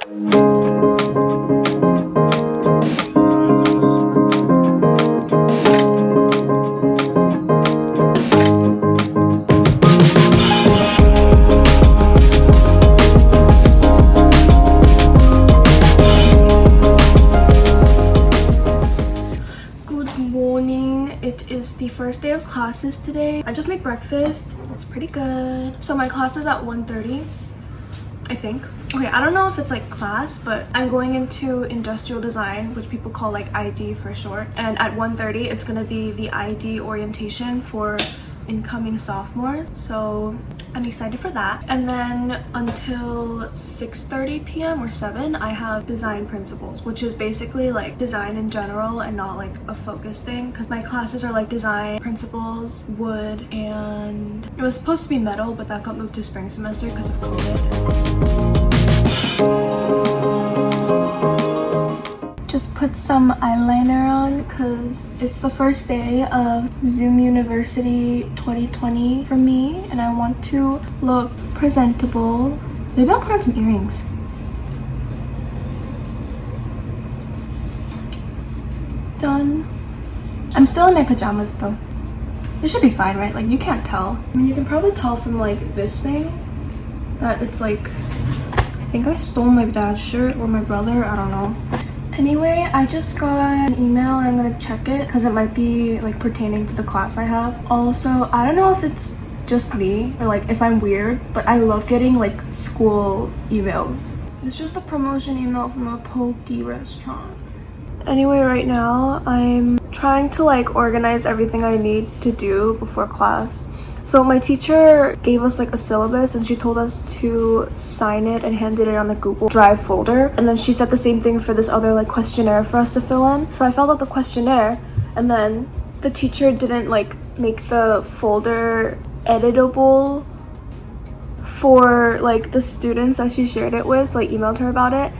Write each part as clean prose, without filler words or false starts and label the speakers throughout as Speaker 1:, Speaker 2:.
Speaker 1: It is the first day of classes today. I just made breakfast. It's pretty good. So my class is at 1:30, I think. Okay, I don't know if it's like class, but I'm going into industrial design, which people call like ID for short. And at 1:30, it's gonna be the ID orientation for incoming sophomores. So I'm excited for that. And then until 6:30 p.m. or 7, I have design principles, which is basically like design in general and not like a focus thing, because my classes are like design principles, wood, and it was supposed to be metal, but that got moved to spring semester because of COVID. Just put some eyeliner on because it's the first day of Zoom University 2020 for me, and I want to look presentable. Maybe I'll put on some earrings. Done. I'm still in my pajamas though. It should be fine, right? Like, you can't tell. I mean, you can probably tell from like this thing that it's like, I think I stole my dad's shirt or my brother, I don't know. Anyway, I just got an email and I'm gonna check it because it might be like pertaining to the class I have. Also, I don't know if it's just me or like if I'm weird, but I love getting like school emails. It's just a promotion email from a poke restaurant. Anyway, right now I'm trying to like organize everything I need to do before class. So my teacher gave us like a syllabus and she told us to sign it and hand it in on a Google Drive folder. And then she said the same thing for this other like questionnaire for us to fill in. So I filled out the questionnaire and then the teacher didn't like make the folder editable for like the students that she shared it with. So I emailed her about it.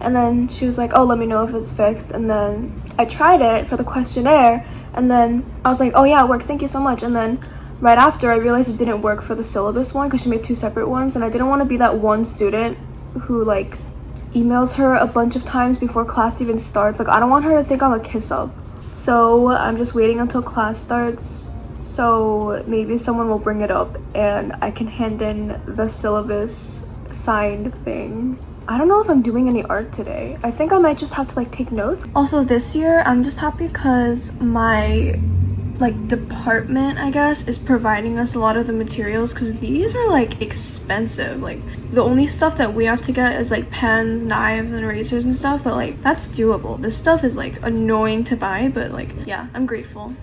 Speaker 1: And then she was like, oh, let me know if it's fixed. And then I tried it for the questionnaire and then I was like, oh yeah, it works, thank you so much. And then right after, I realized it didn't work for the syllabus one because she made 2 separate ones, and I didn't want to be that one student who like emails her a bunch of times before class even starts. Like, I don't want her to think I'm a kiss up. So I'm just waiting until class starts, so maybe someone will bring it up and I can hand in the syllabus signed thing. I don't know if I'm doing any art today. I think I might just have to like take notes. Also, this year I'm just happy because my like department, I guess, is providing us a lot of the materials because these are like expensive. Like, the only stuff that we have to get is like pens, knives, and erasers and stuff, but like that's doable. This stuff is like annoying to buy, but like, yeah, I'm grateful.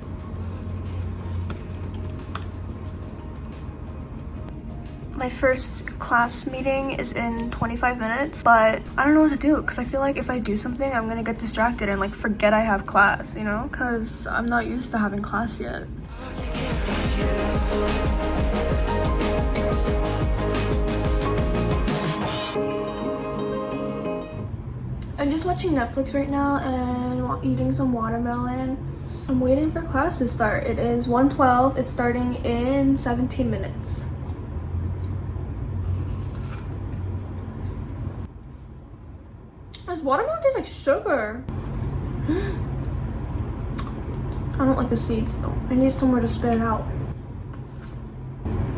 Speaker 1: My first class meeting is in 25 minutes, but I don't know what to do because I feel like if I do something, I'm gonna get distracted and like forget I have class, you know? Because I'm not used to having class yet. I'm just watching Netflix right now and eating some watermelon. I'm waiting for class to start. It is 1:12. It's starting in 17 minutes. This watermelon tastes like sugar. I don't like the seeds though. I need somewhere to spit it out.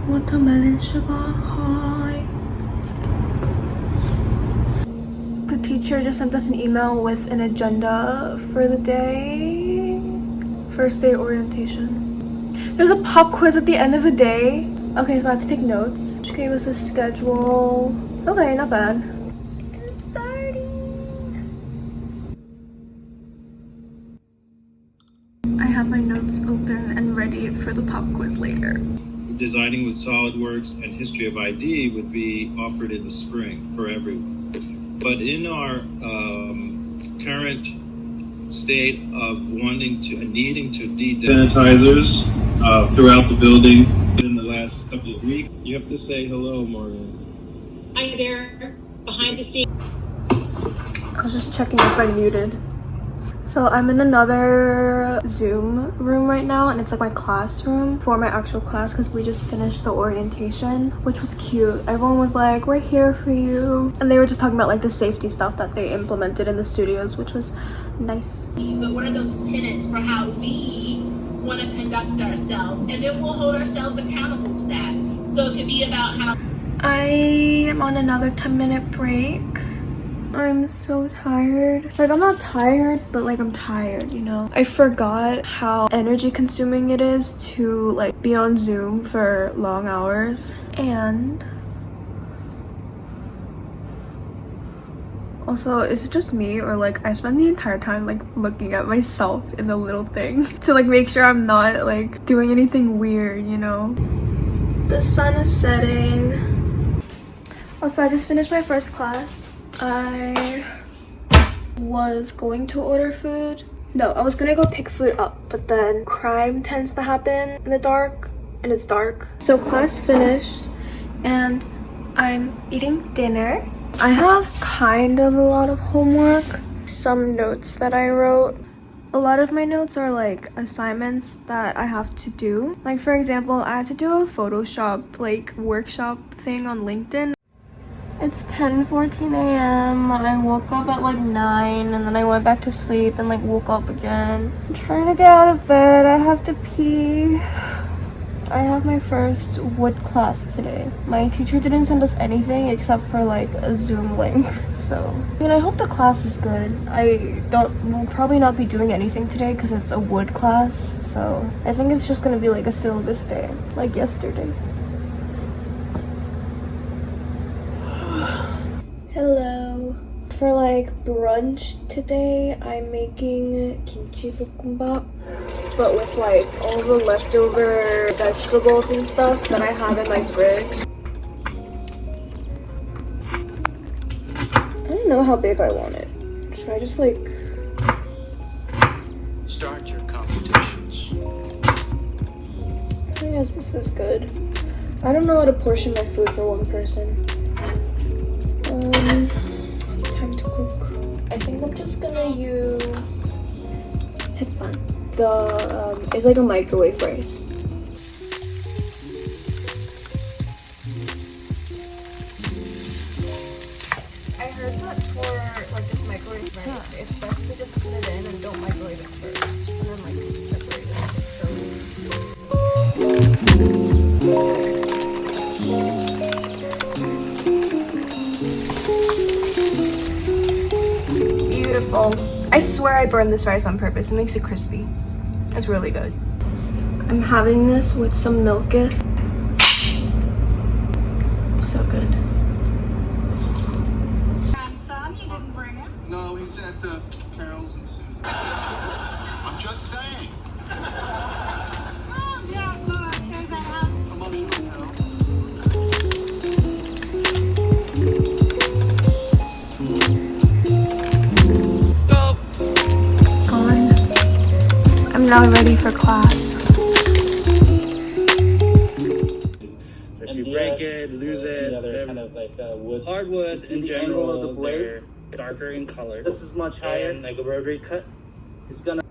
Speaker 1: Watermelon sugar high. The teacher just sent us an email with an agenda for the day. First day orientation. There's a pop quiz at the end of the day. Okay, so I have to take notes. She gave us a schedule. Okay, not bad. It's starting. I have my notes open and ready for the pop quiz later.
Speaker 2: Designing with SolidWorks and History of ID would be offered in the spring for everyone. But in our current state of wanting to and needing to sanitizers throughout the building in the last couple of weeks, you have to say hello, Morgan.
Speaker 3: Hi there, behind the scenes.
Speaker 1: I was just checking if I muted. So I'm in another Zoom room right now, and it's like my classroom for my actual class because we just finished the orientation, which was cute. Everyone was like, we're here for you. And they were just talking about like the safety stuff that they implemented in the studios, which was nice.
Speaker 3: But what are those tenets for how we want to conduct ourselves? And then we'll hold ourselves accountable to that. So it could be about how
Speaker 1: I am on another 10-minute break. I'm so tired. Like, I'm not tired, but like I'm tired, you know? I forgot how energy consuming it is to like be on Zoom for long hours. And also, is it just me, or like I spend the entire time like looking at myself in the little thing to like make sure I'm not like doing anything weird, you know? The sun is setting. Also, I just finished my first class. I was going to order food. No, I was gonna go pick food up, but then crime tends to happen in the dark, and it's dark. So class finished, and I'm eating dinner. I have kind of a lot of homework, some notes that I wrote. A lot of my notes are like assignments that I have to do. Like, for example, I have to do a Photoshop like workshop thing on LinkedIn. It's 10:14 a.m. I woke up at like 9, and then I went back to sleep and like woke up again. I'm trying to get out of bed. I have to pee. I have my first wood class today. My teacher didn't send us anything except for like a Zoom link. So, I mean, I hope the class is good. We'll probably not be doing anything today because it's a wood class. So I think it's just gonna be like a syllabus day, like yesterday. Hello. For like brunch today, I'm making kimchi bokkeumbap, but with like all the leftover vegetables and stuff that I have in my fridge. I don't know how big I want it. Should I just like
Speaker 4: start your competitions?
Speaker 1: I guess this is good. I don't know how to portion my food for one person. Time to cook. I think I'm just gonna use 햇반. It's like a microwave rice. I heard that for like this microwave rice, it's best to just put it in and don't microwave it first, and then like separate it. Beautiful. I swear I burned this rice on purpose. It makes it crispy. It's really good. I'm having this with some milkus. So good.
Speaker 3: son, you didn't bring him.
Speaker 4: No, he's at Carol's and Susan. I'm just saying.
Speaker 3: Oh, Jack, look, there's that house.
Speaker 4: I'm up to Carol.
Speaker 1: I'm now ready for class.
Speaker 5: So if you break it, lose it,
Speaker 6: they're kind of like wood.
Speaker 5: hardwood in
Speaker 6: the
Speaker 5: general,
Speaker 6: angle of the blade?
Speaker 5: they're darker in color.
Speaker 6: This is much higher.
Speaker 5: And like a rotary cut.
Speaker 6: It's gonna.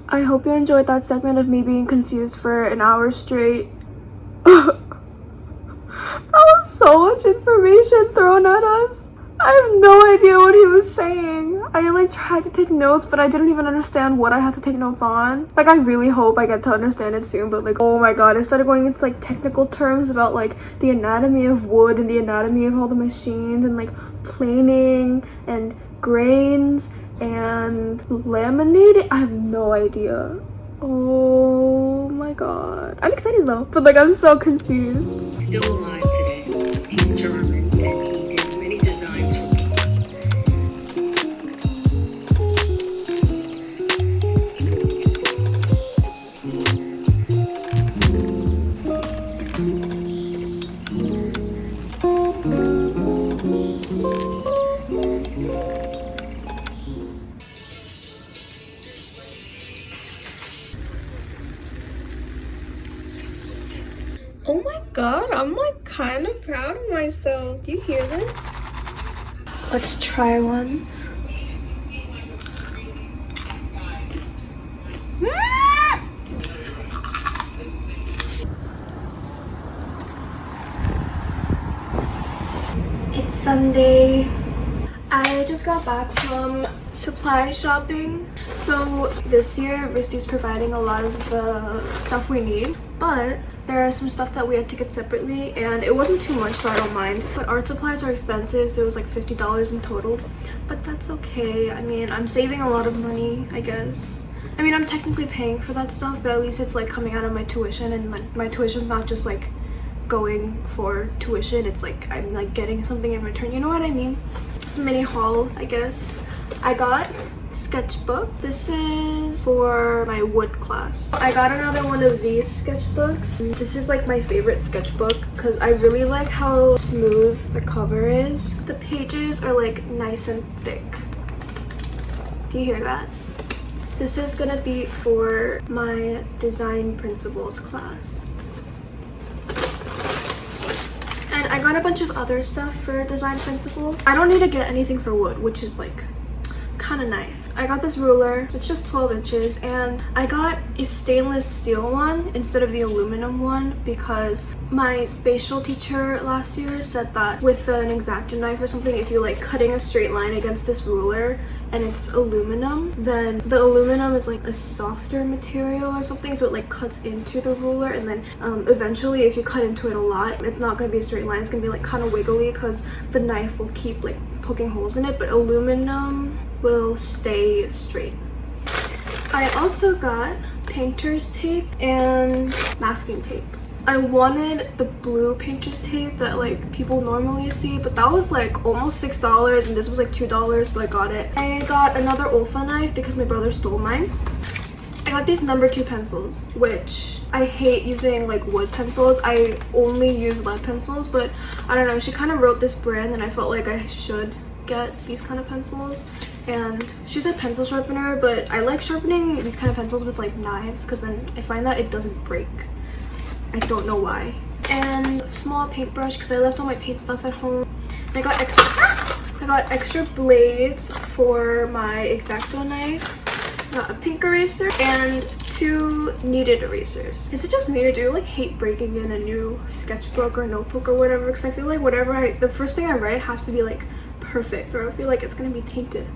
Speaker 1: I hope you enjoyed that segment of me being confused for an hour straight. That was so much information thrown at us. I have no idea what he was saying. I like tried to take notes, but I didn't even understand what I had to take notes on. Like, I really hope I get to understand it soon, but like, oh my god, I started going into like technical terms about like the anatomy of wood and the anatomy of all the machines and like planing and grains and laminating. I have no idea. Oh my god. I'm excited though, but like I'm so confused.
Speaker 7: Still alive today. He's German and he did many designs for people.
Speaker 1: Oh my god, I'm like kind of proud of myself. Do you hear this? Let's try one. Sunday. I just got back from supply shopping. So this year RISD is providing a lot of the stuff we need, but there are some stuff that we had to get separately and it wasn't too much, so I don't mind. But art supplies are expensive. There was like $50 in total, but that's okay. I mean, I'm saving a lot of money, I guess. I mean, I'm technically paying for that stuff, but at least it's like coming out of my tuition, and my tuition's not just like going for tuition. It's like I'm like getting something in return, you know what I mean? It's a mini haul, I guess. I got sketchbook. This is for my wood class. I got another one of these sketchbooks. This is like my favorite sketchbook because I really like how smooth the cover is. The pages are like nice and thick. Do you hear that? This is gonna be for my design principles class. And I got a bunch of other stuff for design principles. I don't need to get anything for wood, which is like kind of nice. I got this ruler. It's just 12 inches, and I got a stainless steel one instead of the aluminum one because my spatial teacher last year said that with an X-Acto knife or something, if you're like cutting a straight line against this ruler and it's aluminum, then the aluminum is like a softer material or something, so it like cuts into the ruler, and then eventually if you cut into it a lot, it's not going to be a straight line. It's going to be like kind of wiggly because the knife will keep like poking holes in it, but aluminum will stay straight. I also got painter's tape and masking tape. I wanted the blue painter's tape that like people normally see, but that was like almost $6 and this was like $2, so I got it. I got another Olfa knife because my brother stole mine. I got these number 2 pencils, which I hate using like wood pencils. I only use lead pencils, but I don't know, she kind of wrote this brand and I felt like I should get these kind of pencils. And she said pencil sharpener, but I like sharpening these kind of pencils with like knives because then I find that it doesn't break. I don't know why. And small paintbrush because I left all my paint stuff at home. And I got extra blades for my X-Acto knife. I got a pink eraser and 2 kneaded erasers. Is it just me, or do you like hate breaking in a new sketchbook or notebook or whatever? Because I feel like the first thing I write has to be like perfect, or I feel like it's gonna be tainted.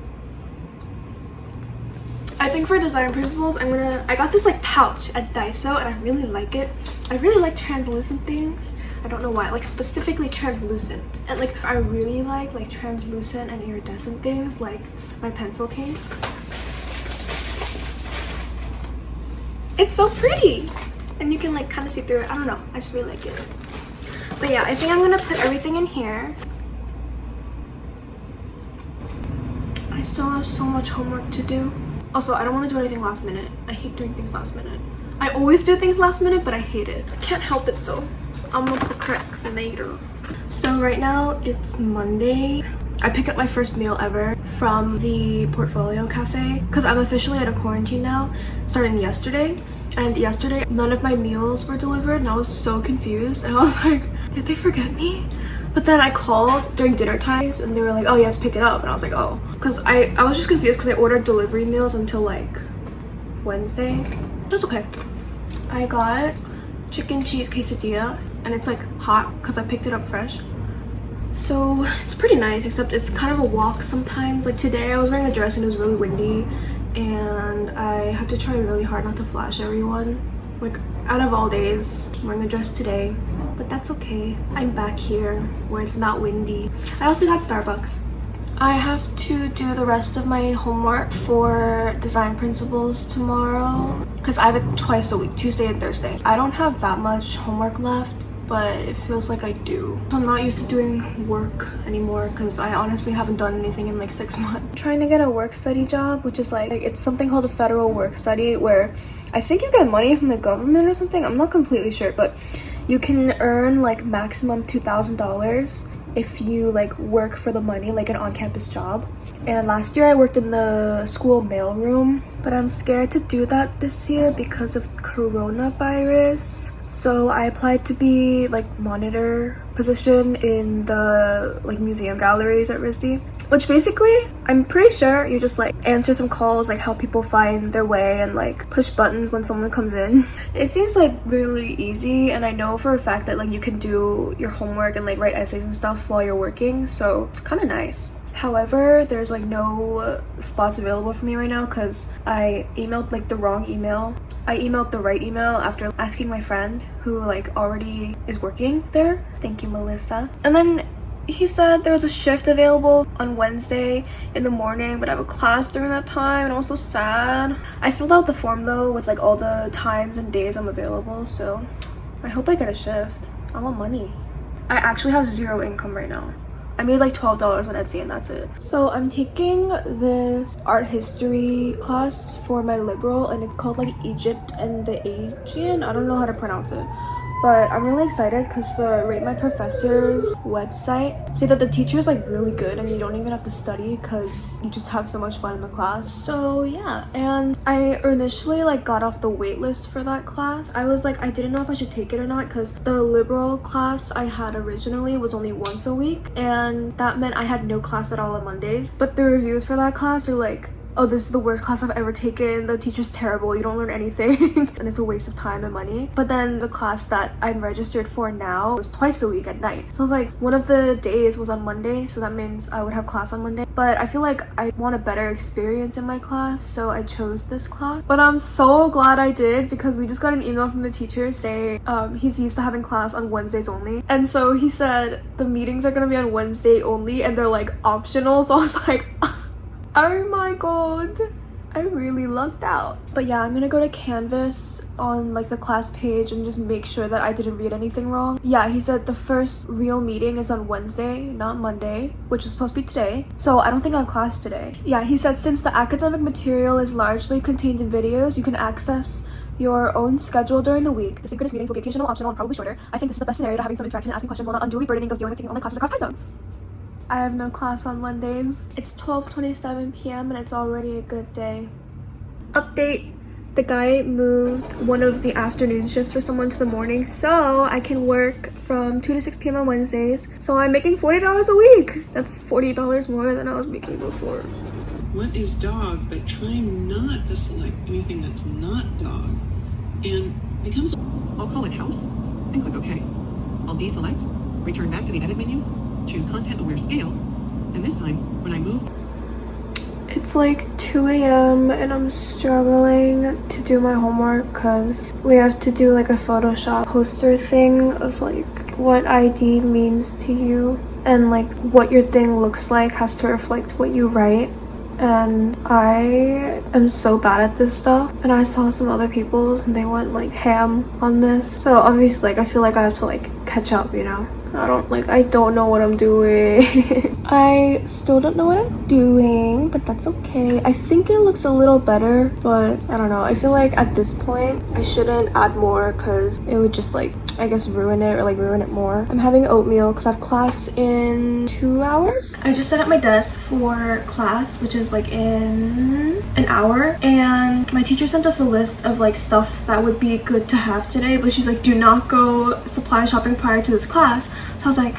Speaker 1: I think for design principles, I got this like pouch at Daiso and I really like it. I really like translucent things. I don't know why, like specifically translucent. And like I really like translucent and iridescent things, like my pencil case. It's so pretty! And you can like kind of see through it. I don't know, I just really like it. But yeah, I think I'm gonna put everything in here. I still have so much homework to do. Also, I don't want to do anything last minute. I hate doing things last minute. I always do things last minute, but I hate it. I can't help it though. I'm a procrastinator. So right now it's Monday. I picked up my first meal ever from the Portfolio Cafe because I'm officially out of quarantine now, starting yesterday. And yesterday, none of my meals were delivered and I was so confused. And I was like, did they forget me? But then I called during dinner times and they were like, oh, you have to pick it up. And I was like, oh. Because I was just confused because I ordered delivery meals until like Wednesday. That's okay. I got chicken cheese quesadilla and it's like hot because I picked it up fresh. So it's pretty nice, except it's kind of a walk sometimes. Like today I was wearing a dress and it was really windy and I had to try really hard not to flash everyone. Like out of all days, I'm wearing a dress today. But that's okay. I'm back here where it's not windy. I also got Starbucks. I have to do the rest of my homework for design principles tomorrow because I have it twice a week, Tuesday and Thursday. I don't have that much homework left, but it feels like I do. I'm not used to doing work anymore because I honestly haven't done anything in like 6 months. I'm trying to get a work study job, which is like it's something called a federal work study where I think you get money from the government or something. I'm not completely sure, but you can earn like maximum $2,000 if you like work for the money, like an on-campus job. And last year I worked in the school mailroom, but I'm scared to do that this year because of coronavirus. So I applied to be like monitor position in the like museum galleries at RISD, which basically I'm pretty sure you just like answer some calls, like help people find their way and like push buttons when someone comes in. It seems like really easy, and I know for a fact that like you can do your homework and like write essays and stuff stuff while you're working, so it's kind of nice. However, there's like no spots available for me right now because I emailed like the wrong email. I emailed the right email after asking my friend who like already is working there. Thank you, Melissa. And then he said there was a shift available on Wednesday in the morning, but I have a class during that time and I was so sad. I filled out the form though with like all the times and days I'm available, so I hope I get a shift. I want money. I actually have zero income right now. I made like $12 on Etsy and that's it. So I'm taking this art history class for my liberal and it's called like Egypt and the Aegean. I don't know how to pronounce it. But I'm really excited because the Rate My Professor's website say that the teacher is like really good and you don't even have to study because you just have so much fun in the class. So yeah, and I initially like got off the wait list for that class. I was like, I didn't know if I should take it or not because the liberal class I had originally was only once a week and that meant I had no class at all on Mondays. But the reviews for that class are like, oh, this is the worst class I've ever taken. The teacher's terrible. You don't learn anything. And it's a waste of time and money. But then the class that I'm registered for now was twice a week at night. So I was like, one of the days was on Monday. So that means I would have class on Monday. But I feel like I want a better experience in my class. So I chose this class. But I'm so glad I did because we just got an email from the teacher saying he's used to having class on Wednesdays only. And so he said the meetings are going to be on Wednesday only and they're like optional. So I was like, oh my god, I really lucked out. But yeah, I'm gonna go to Canvas on like the class page and just make sure that I didn't read anything wrong. Yeah, he said the first real meeting is on Wednesday, not Monday, which is supposed to be today. So I don't think I have class today. Yeah, he said since the academic material is largely contained in videos, you can access your own schedule during the week. The synchronous meetings will be occasional, optional, and probably shorter. I think this is the best scenario to having some interaction and asking questions while not unduly burdening those dealing with taking online classes across time zones. I have no class on Mondays. It's 12:27 p.m. and it's already a good day. Update. The guy moved one of the afternoon shifts for someone to the morning so I can work from 2 to 6 p.m. on Wednesdays. So I'm making $40 a week. That's $40 more than I was making before.
Speaker 8: What is dog, but trying not to select anything that's not dog and becomes. I'll call it house and click OK. I'll deselect, return back to the edit menu, choose content aware scale, and this time when I move.
Speaker 1: It's like 2 a.m. and I'm struggling to do my homework because we have to do like a Photoshop poster thing of like what ID means to you and like what your thing looks like has to reflect what you write. And I am so bad at this stuff and I saw some other people's and they went like ham on this, so obviously like I feel like I have to like catch up, you know. I don't know what I'm doing. I still don't know what I'm doing, but that's okay. I think it looks a little better, but I don't know. I feel like at this point I shouldn't add more because it would just like, I guess, ruin it or like ruin it more. I'm having oatmeal because I have class in 2 hours. I just set up my desk for class, which is like in an hour, and my teacher sent us a list of like stuff that would be good to have today, but she's like, do not go supply shopping prior to this class. So I was like,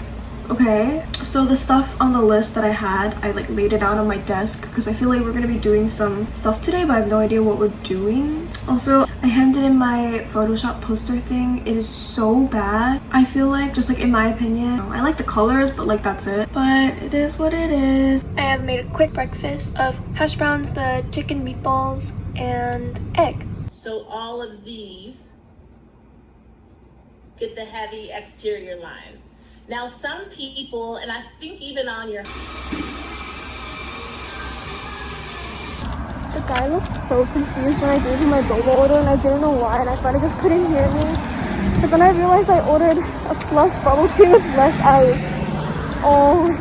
Speaker 1: okay. So the stuff on the list that I had, I like laid it out on my desk because I feel like we're gonna be doing some stuff today, but I have no idea what we're doing. Also, I handed in my Photoshop poster thing. It is so bad. I feel like, just like in my opinion, I like the colors, but like that's it. But it is what it is. I have made a quick breakfast of hash browns, the chicken meatballs, and egg.
Speaker 3: So all of these get the heavy exterior lines. Now some people, and I think even on your...
Speaker 1: The guy looked so confused when I gave him my boba order and I didn't know why and I thought he just couldn't hear me. But then I realized I ordered a slush bubble tea with less ice. Oh.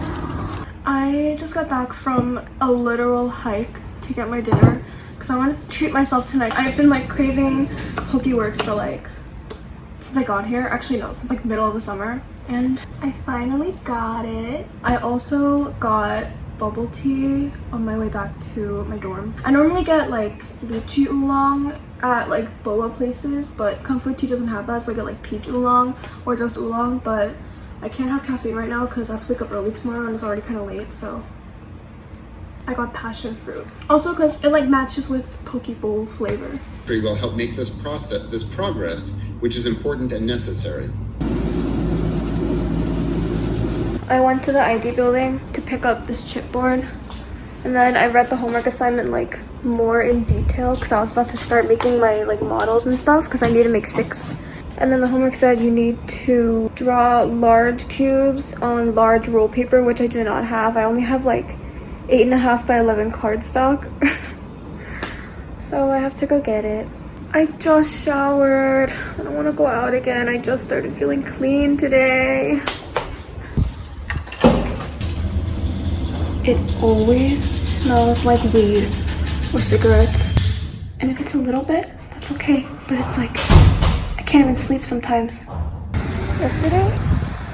Speaker 1: I just got back from a literal hike to get my dinner because I wanted to treat myself tonight. I've been like craving Pokeworks for like, since I got here. Actually no, since like middle of the summer. And I finally got it. I also got bubble tea on my way back to my dorm. I normally get like lychee oolong at like boba places, but comfort tea doesn't have that, so I get like peach oolong or just oolong. But I can't have caffeine right now because I have to wake up early tomorrow and it's already kind of late, so I got passion fruit. Also because it like matches with poke bowl flavor.
Speaker 9: Will help make this progress, which is important and necessary.
Speaker 1: I I went to the ID building to pick up this chipboard, and then I read the homework assignment like more in detail because I was about to start making my like models and stuff because I need to make 6. And then the homework said you need to draw large cubes on large roll paper, which I do not have. I only have like 8.5 by 11 cardstock. So I have to go get it. I just showered. I don't want to go out again. I just started feeling clean today. It always smells like weed or cigarettes. And if it's a little bit, that's okay. But it's like, I can't even sleep sometimes. Yesterday,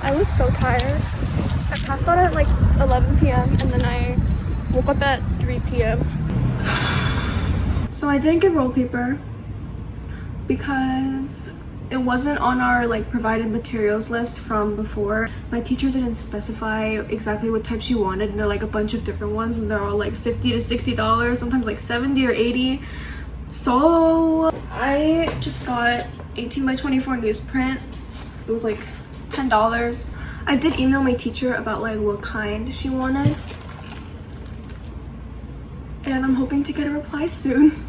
Speaker 1: I was so tired. I passed out at like 11 p.m. and then I woke up at 3 p.m. So I didn't get roll paper because it wasn't on our like provided materials list from before. My teacher didn't specify exactly what type she wanted, and they're like a bunch of different ones, and they're all like $50 to $60, sometimes like $70 or $80. So I just got 18 by 24 newsprint. It was like $10. I did email my teacher about like what kind she wanted, and I'm hoping to get a reply soon.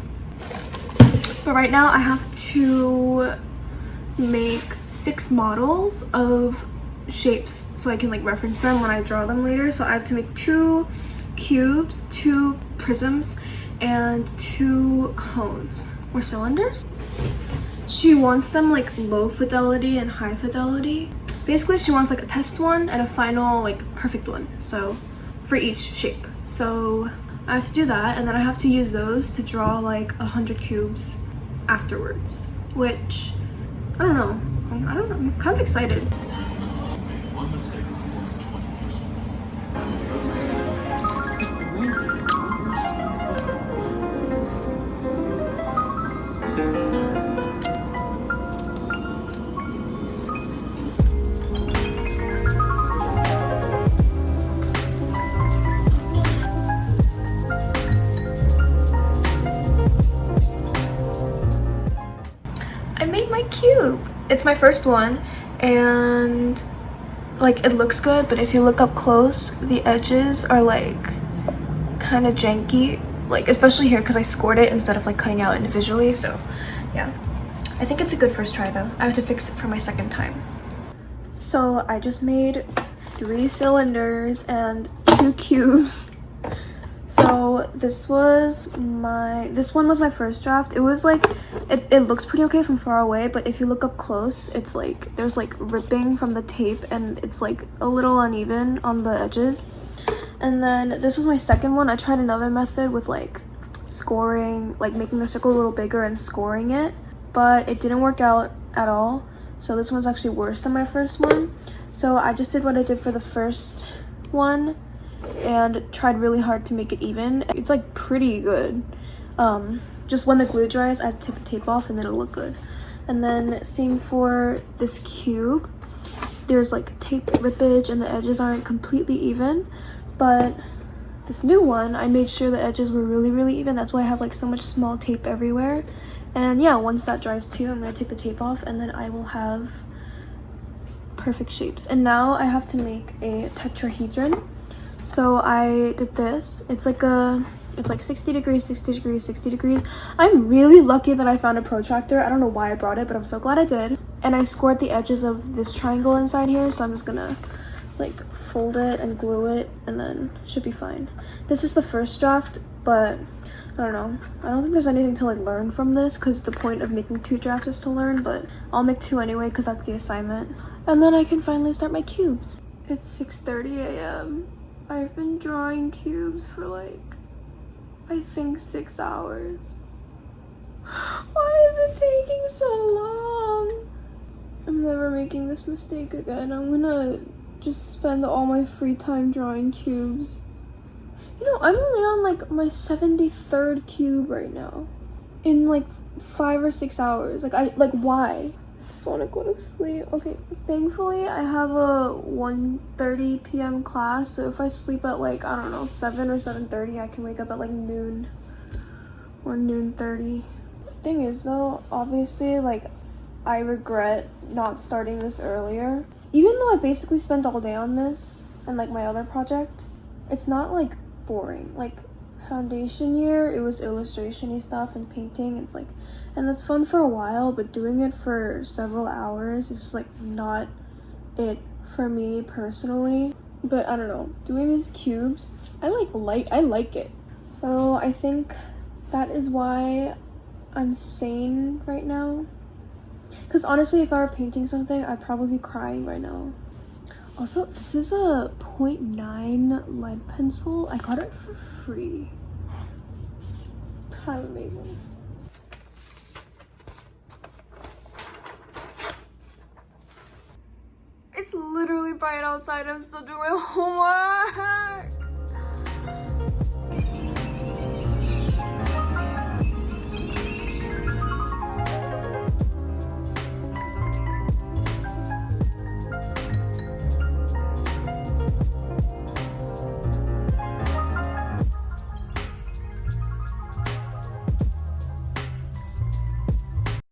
Speaker 1: But right now I have to make 6 models of shapes so I can like reference them when I draw them later. So I have to make 2 cubes, 2 prisms, and 2 cones or cylinders. She wants them like low fidelity and high fidelity. Basically she wants like a test one and a final like perfect one, so for each shape. So I have to do that, and then I have to use those to draw like 100 cubes afterwards, which I don't know. I'm kind of excited.
Speaker 4: One mistake for 20 years.
Speaker 1: I made my cube. It's my first one, and like it looks good, but if you look up close, the edges are like kind of janky, like especially here because I scored it instead of like cutting out individually. So yeah, I think it's a good first try though. I have to fix it for my second time. So I just made 3 cylinders and 2 cubes. So this one was my first draft. It was like, it looks pretty okay from far away, but if you look up close, it's like, there's like ripping from the tape and it's like a little uneven on the edges. And then this was my second one. I tried another method with like scoring, like making the circle a little bigger and scoring it, but it didn't work out at all. So this one's actually worse than my first one. So I just did what I did for the first one and tried really hard to make it even. It's like pretty good. Just when the glue dries, I take the tape off and then it'll look good. And then same for this cube. There's like tape rippage and the edges aren't completely even, but this new one, I made sure the edges were really even. That's why I have like so much small tape everywhere. And yeah, once that dries too, I'm gonna take the tape off and then I will have perfect shapes. And now I have to make a tetrahedron. So I did this. It's like 60 degrees, 60 degrees, 60 degrees. I'm really lucky that I found a protractor. I don't know why I brought it, but I'm so glad I did. And I scored the edges of this triangle inside here, so I'm just gonna like fold it and glue it, and then it should be fine. This is the first draft, but I don't know. I don't think there's anything to like learn from this because the point of making 2 drafts is to learn, but I'll make 2 anyway because that's the assignment. And then I can finally start my cubes. It's 6:30 a.m. I've been drawing cubes for like, I think 6 hours. Why is it taking so long? I'm never making this mistake again. I'm gonna just spend all my free time drawing cubes. You know, I'm only on like my 73rd cube right now. In like 5 or 6 hours. Why? I just want to go to sleep. Okay, thankfully I have a 1:30 p.m. class, so if I sleep at like, I don't know, 7 or 7:30, I can wake up at like noon or noon 30. Thing is though, obviously like I regret not starting this earlier. Even though I basically spent all day on this, and like my other project, it's not like boring. Like foundation year, it was illustration-y stuff and painting. It's like, and that's fun for a while, but doing it for several hours is just like not it for me personally. But I don't know, doing these cubes, I like it. So I think that is why I'm sane right now. Because honestly, if I were painting something, I'd probably be crying right now. Also, this is a 0.9 lead pencil. I got it for free. Kind of amazing. It's literally bright outside. I'm still doing my homework.